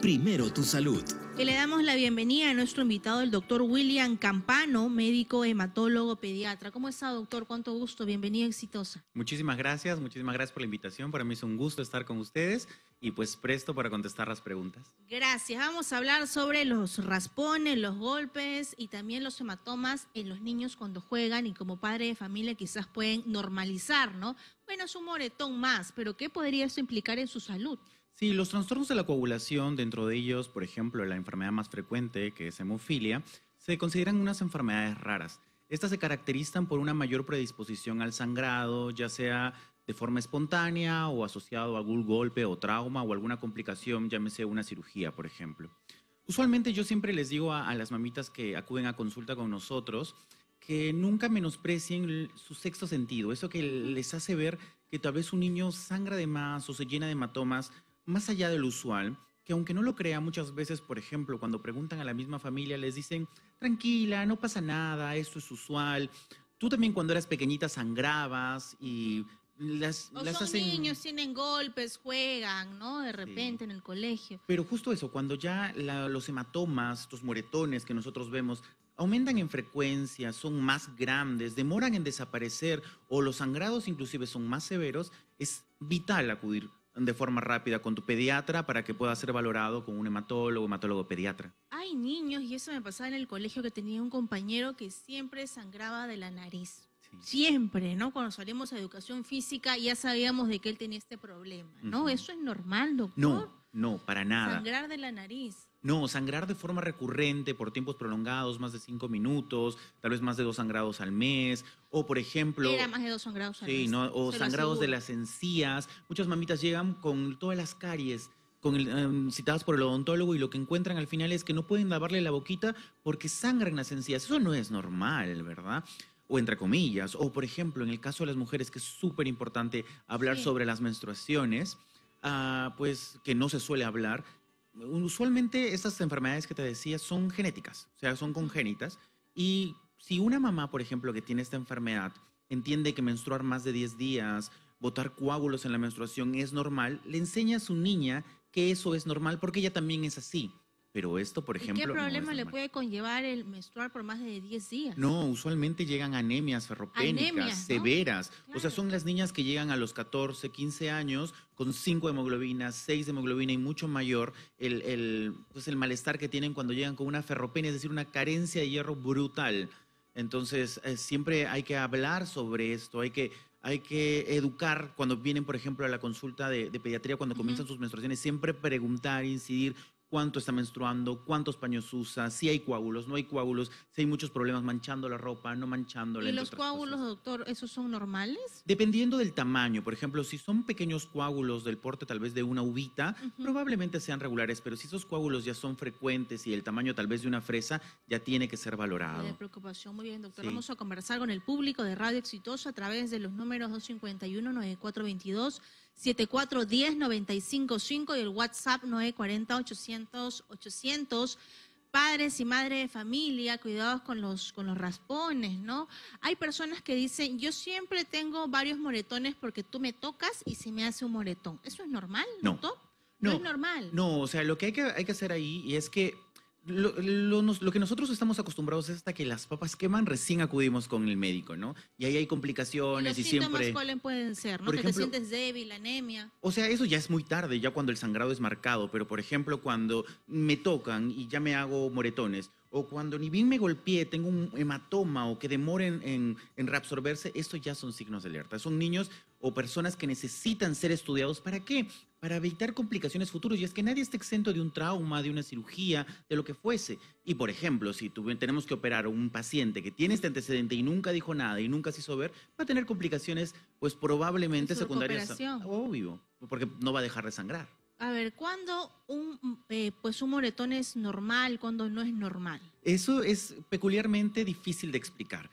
primero tu salud. Y le damos la bienvenida a nuestro invitado, el doctor William Campano, médico hematólogo pediatra. ¿Cómo está, doctor? Cuánto gusto, bienvenido, exitosa. Muchísimas gracias por la invitación. Para mí es un gusto estar con ustedes y pues presto para contestar las preguntas. Gracias. Vamos a hablar sobre los raspones, los golpes y también los hematomas en los niños cuando juegan, y como padre de familia quizás pueden normalizar, ¿no? Bueno, es un moretón más, pero ¿qué podría esto implicar en su salud? Sí, los trastornos de la coagulación, dentro de ellos, por ejemplo, la enfermedad más frecuente, que es hemofilia, se consideran unas enfermedades raras. Estas se caracterizan por una mayor predisposición al sangrado, ya sea de forma espontánea o asociado a algún golpe o trauma o alguna complicación, llámese una cirugía, por ejemplo. Usualmente yo siempre les digo a las mamitas que acuden a consulta con nosotros que nunca menosprecien su sexto sentido, eso que les hace ver que tal vez un niño sangra de más o se llena de hematomas más allá de lo usual, que aunque no lo crea, muchas veces, por ejemplo, cuando preguntan a la misma familia, les dicen, tranquila, no pasa nada, esto es usual. Tú también cuando eras pequeñita sangrabas y las hacen... niños, tienen golpes, juegan, ¿no? De repente en el colegio. Pero justo eso, cuando ya los hematomas, estos moretones que nosotros vemos, aumentan en frecuencia, son más grandes, demoran en desaparecer o los sangrados inclusive son más severos, es vital acudir de forma rápida con tu pediatra para que pueda ser valorado con un hematólogo pediatra. Hay niños, y eso me pasaba en el colegio, que tenía un compañero que siempre sangraba de la nariz. Sí. Siempre, ¿no? Cuando salimos a educación física ya sabíamos de que él tenía este problema, ¿no? ¿Eso es normal, doctor? No, para nada. Sangrar de la nariz. No, sangrar de forma recurrente por tiempos prolongados, más de 5 minutos, tal vez más de 2 sangrados al mes, o por ejemplo... Era más de 2 sangrados al mes. Sí, ¿no? O sangrados de las encías. Muchas mamitas llegan con todas las caries, citadas por el odontólogo, y lo que encuentran al final es que no pueden lavarle la boquita porque sangran las encías. Eso no es normal, ¿verdad? O entre comillas. O por ejemplo, en el caso de las mujeres, que es súper importante hablar sobre las menstruaciones, pues que no se suele hablar. Usualmente estas enfermedades que te decía son genéticas, o sea, son congénitas, y si una mamá, por ejemplo, que tiene esta enfermedad, entiende que menstruar más de 10 días, botar coágulos en la menstruación es normal, le enseña a su niña que eso es normal porque ella también es así. Pero esto, por ejemplo, ¿qué problema no es le puede conllevar el menstruar por más de 10 días? No, usualmente llegan anemias ferropénicas severas. Claro. O sea, son las niñas que llegan a los 14, 15 años con 5 de hemoglobina, 6 de hemoglobina y mucho mayor pues el malestar que tienen cuando llegan con una ferropenia, es decir, una carencia de hierro brutal. Entonces, siempre hay que hablar sobre esto, hay que educar cuando vienen, por ejemplo, a la consulta de pediatría, cuando comienzan sus menstruaciones, siempre preguntar, incidir cuánto está menstruando, cuántos paños usa, si hay coágulos, no hay coágulos, si hay muchos problemas manchando la ropa, no manchándola. ¿Y los coágulos, doctor, esos son normales? Dependiendo del tamaño. Por ejemplo, si son pequeños coágulos del porte tal vez de una uvita, probablemente sean regulares, pero si esos coágulos ya son frecuentes y el tamaño tal vez de una fresa, ya tiene que ser valorado. De preocupación, muy bien, doctor. Sí. Vamos a conversar con el público de Radio Exitoso a través de los números 251-9422, 7410-955 y el WhatsApp 940-800-800. Padres y madres de familia, cuidados con los raspones, ¿no? Hay personas que dicen, yo siempre tengo varios moretones porque tú me tocas y se me hace un moretón. ¿Eso es normal, doctor? No es normal. No, o sea, lo que hay que hacer ahí y es que lo que nosotros estamos acostumbrados es hasta que las papas queman, recién acudimos con el médico, ¿no? Y ahí hay complicaciones y siempre... ¿Los síntomas cuáles pueden ser, no? Que te sientes débil, anemia. O sea, eso ya es muy tarde, ya cuando el sangrado es marcado, pero por ejemplo, cuando me tocan y ya me hago moretones, o cuando ni bien me golpeé, tengo un hematoma o que demoren en reabsorberse, esto ya son signos de alerta. Son niños o personas que necesitan ser estudiados. ¿Para qué? Para evitar complicaciones futuras. Y es que nadie está exento de un trauma, de una cirugía, de lo que fuese. Y por ejemplo, si tenemos que operar a un paciente que tiene este antecedente y nunca dijo nada y nunca se hizo ver, va a tener complicaciones pues probablemente secundarias. Obvio, porque no va a dejar de sangrar. A ver, ¿cuándo un moretón es normal, cuándo no es normal? Eso es peculiarmente difícil de explicar.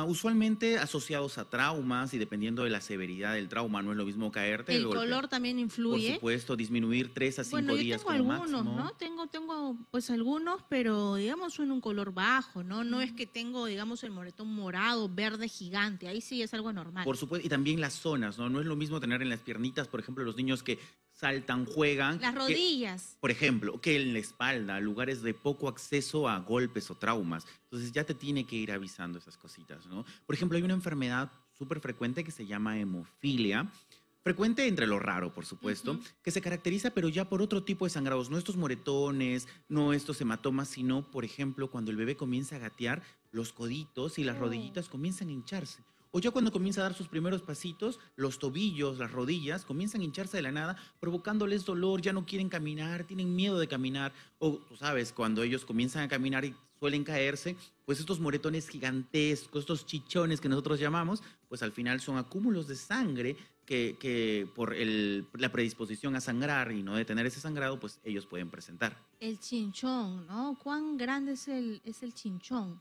Usualmente asociados a traumas y dependiendo de la severidad del trauma, no es lo mismo caerte. ¿El color también influye? Por supuesto, disminuir 3 a 5 días como máximo. Bueno, yo tengo algunos, ¿no? Tengo pues algunos, pero digamos en un color bajo, ¿no? No es que tengo, digamos, el moretón morado, verde, gigante. Ahí sí es algo normal. Por supuesto, y también las zonas, ¿no? No es lo mismo tener en las piernitas, por ejemplo, los niños que saltan, juegan. Las rodillas. Por ejemplo, que en la espalda, lugares de poco acceso a golpes o traumas. Entonces ya te tiene que ir avisando esas cositas, ¿no? Por ejemplo, hay una enfermedad súper frecuente que se llama hemofilia. Frecuente entre lo raro, por supuesto, que se caracteriza pero ya por otro tipo de sangrados, no estos moretones, no estos hematomas, sino, por ejemplo, cuando el bebé comienza a gatear, los coditos y las rodillitas comienzan a hincharse. O ya cuando comienza a dar sus primeros pasitos, los tobillos, las rodillas comienzan a hincharse de la nada, provocándoles dolor, ya no quieren caminar, tienen miedo de caminar. O, tú sabes, cuando ellos comienzan a caminar y suelen caerse, pues estos moretones gigantescos, estos chichones que nosotros llamamos, pues al final son acúmulos de sangre que por la predisposición a sangrar y no detener ese sangrado, pues ellos pueden presentar. El chinchón, ¿no? ¿Cuán grande es el chinchón?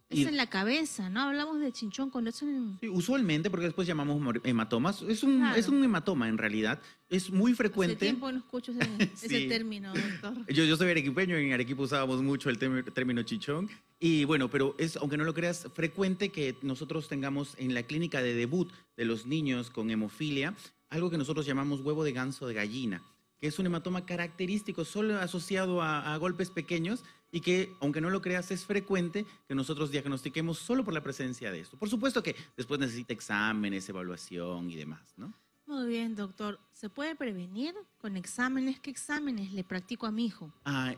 Es Y- en la cabeza, ¿no? Hablamos de chinchón cuando es en... Sí, usualmente, porque después llamamos hematomas, es un Claro. hematoma en realidad, es muy Hace frecuente. tiempo no escucho ese Sí. término, doctor. Yo soy arequipeño y en Arequipa usábamos mucho el término chichón. Y bueno, pero es, aunque no lo creas, frecuente que nosotros tengamos en la clínica de debut de los niños con hemofilia algo que nosotros llamamos huevo de ganso de gallina, que es un hematoma característico solo asociado a golpes pequeños y que, aunque no lo creas, es frecuente que nosotros diagnostiquemos solo por la presencia de esto. Por supuesto que después necesita exámenes, evaluación y demás, ¿no? Muy bien, doctor. ¿Se puede prevenir con exámenes? ¿Qué exámenes le practico a mi hijo?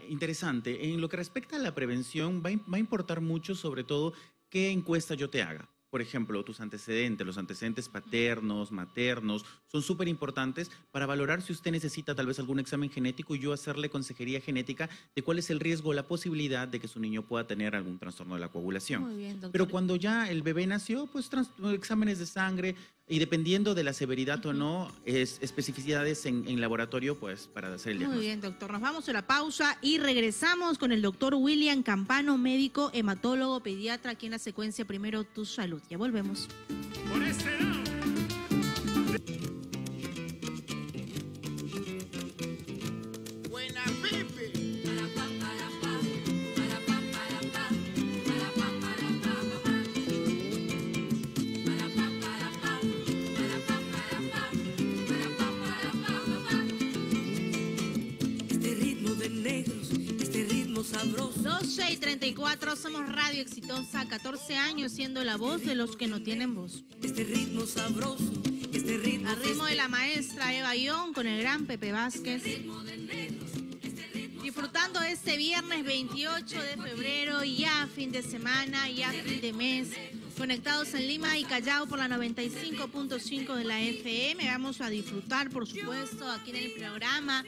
Interesante. En lo que respecta a la prevención, va a importar mucho, sobre todo, qué encuesta yo te haga. Por ejemplo, tus antecedentes, los antecedentes paternos, maternos, son súper importantes para valorar si usted necesita tal vez algún examen genético y yo hacerle consejería genética de cuál es el riesgo o la posibilidad de que su niño pueda tener algún trastorno de la coagulación. Muy bien, doctor. Pero cuando ya el bebé nació, pues exámenes de sangre y dependiendo de la severidad o no, especificidades en laboratorio, pues para hacer el Muy diagnóstico. bien, doctor. Nos vamos a la pausa y regresamos con el doctor William Campano, médico, hematólogo, pediatra, aquí en la secuencia Primero Tu Salud. Ya volvemos. Por este lado. Buena Pepe. Este ritmo de negros, este ritmo sabroso. 12:34, somos Radio Exitosa, 14 años siendo la voz de los que no tienen voz. Este ritmo sabroso, este ritmo Al ritmo de la maestra Eva Ión con el gran Pepe Vázquez. Disfrutando este viernes 28 de febrero, ya fin de semana, ya fin de mes. Conectados en Lima y Callao por la 95.5 de la FM. Vamos a disfrutar, por supuesto, aquí en el programa.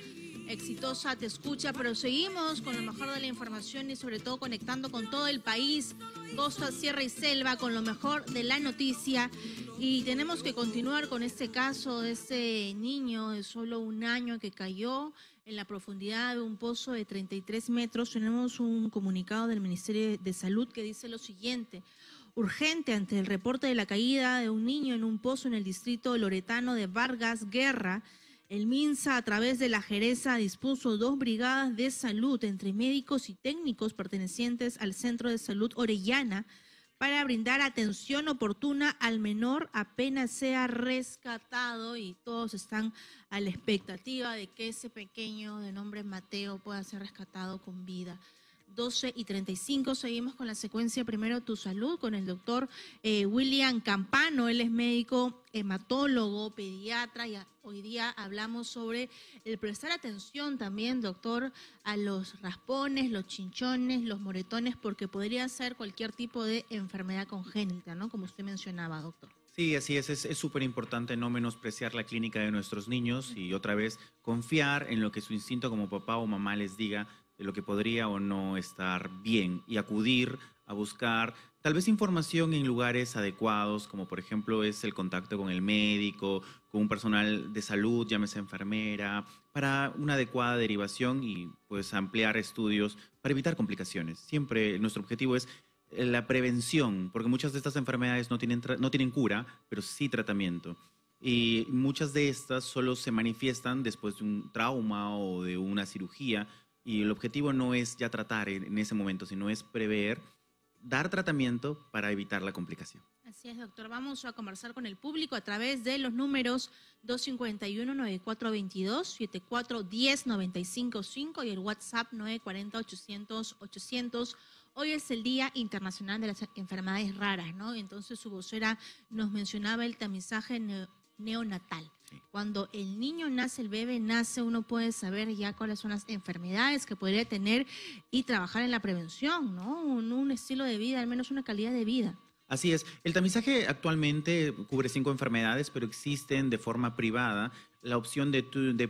Exitosa te escucha, pero seguimos con lo mejor de la información y sobre todo conectando con todo el país, costa, sierra y selva, con lo mejor de la noticia. Y tenemos que continuar con este caso de este niño de solo 1 año que cayó en la profundidad de un pozo de 33 metros. Tenemos un comunicado del Ministerio de Salud que dice lo siguiente. Urgente ante el reporte de la caída de un niño en un pozo en el distrito loretano de Vargas Guerra, el MINSA, a través de la Jereza, dispuso 2 brigadas de salud entre médicos y técnicos pertenecientes al Centro de Salud Orellana para brindar atención oportuna al menor apenas sea rescatado, y todos están a la expectativa de que ese pequeño de nombre Mateo pueda ser rescatado con vida. 12:35, seguimos con la secuencia Primero Tu Salud con el doctor William Campano. Él es médico, hematólogo, pediatra y hoy día hablamos sobre el prestar atención también, doctor, a los raspones, los chinchones, los moretones, porque podría ser cualquier tipo de enfermedad congénita, ¿no? Como usted mencionaba, doctor. Sí, así es súper importante no menospreciar la clínica de nuestros niños y otra vez confiar en lo que su instinto como papá o mamá les diga de lo que podría o no estar bien y acudir a buscar tal vez información en lugares adecuados, como por ejemplo es el contacto con el médico, con un personal de salud, llámese enfermera, para una adecuada derivación y pues ampliar estudios para evitar complicaciones. Siempre nuestro objetivo es la prevención, porque muchas de estas enfermedades no tienen cura, pero sí tratamiento. Y muchas de estas solo se manifiestan después de un trauma o de una cirugía, y el objetivo no es ya tratar en ese momento, sino es prever, dar tratamiento para evitar la complicación. Así es, doctor. Vamos a conversar con el público a través de los números 251-9422, 7410-955 y el WhatsApp 940-800-800. Hoy es el Día Internacional de las Enfermedades Raras, ¿no? Entonces su vocera nos mencionaba el tamizaje neonatal. Sí. Cuando el niño nace, el bebé nace, uno puede saber ya cuáles son las enfermedades que podría tener y trabajar en la prevención, ¿no? Un estilo de vida, al menos una calidad de vida. Así es. El tamizaje actualmente cubre 5 enfermedades, pero existen de forma privada la opción de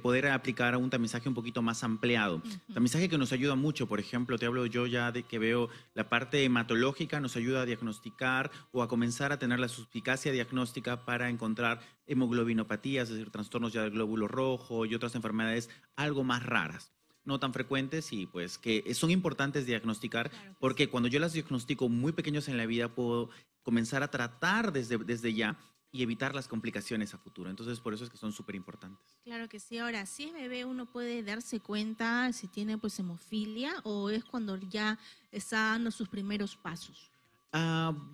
poder aplicar un tamizaje un poquito más ampliado. Tamizaje que nos ayuda mucho, por ejemplo, te hablo yo ya de que veo la parte hematológica, nos ayuda a diagnosticar o a comenzar a tener la suspicacia diagnóstica para encontrar hemoglobinopatías, es decir, trastornos ya del glóbulo rojo y otras enfermedades algo más raras, no tan frecuentes y pues que son importantes diagnosticar, Claro. porque cuando yo las diagnostico muy pequeños en la vida puedo comenzar a tratar desde ya y evitar las complicaciones a futuro. Entonces, por eso es que son súper importantes. Claro que sí. Ahora, si es bebé, uno puede darse cuenta si tiene pues hemofilia o es cuando ya está dando sus primeros pasos.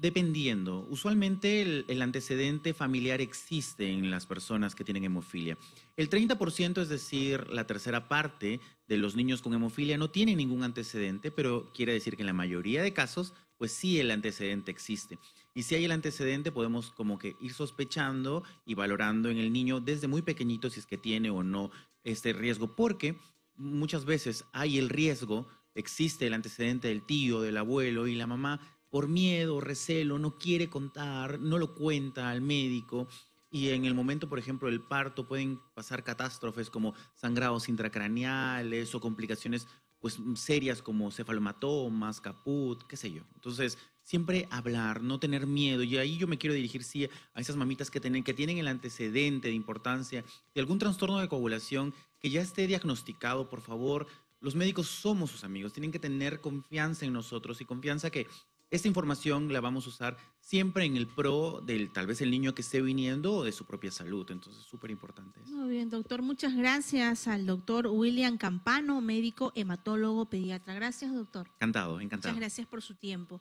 Dependiendo. Usualmente el antecedente familiar existe en las personas que tienen hemofilia. El 30%, es decir, la tercera parte de los niños con hemofilia no tienen ningún antecedente, pero quiere decir que en la mayoría de casos, pues sí el antecedente existe. Y si hay el antecedente, podemos como que ir sospechando y valorando en el niño desde muy pequeñito si es que tiene o no este riesgo, porque muchas veces hay el riesgo, existe el antecedente del tío, del abuelo y la mamá por miedo, recelo, no quiere contar, no lo cuenta al médico y en el momento, por ejemplo, del parto pueden pasar catástrofes como sangrados intracraneales o complicaciones pues serias como cefalomatomas, caput, qué sé yo. Entonces, siempre hablar, no tener miedo. Y ahí yo me quiero dirigir, sí, a esas mamitas que tienen el antecedente de importancia de algún trastorno de coagulación que ya esté diagnosticado, por favor. Los médicos somos sus amigos, tienen que tener confianza en nosotros y confianza que esta información la vamos a usar siempre en el pro del tal vez el niño que esté viniendo o de su propia salud. Entonces, súper importante eso. Muy bien, doctor. Muchas gracias al doctor William Campano, médico hematólogo pediatra. Gracias, doctor. Encantado, encantado. Muchas gracias por su tiempo.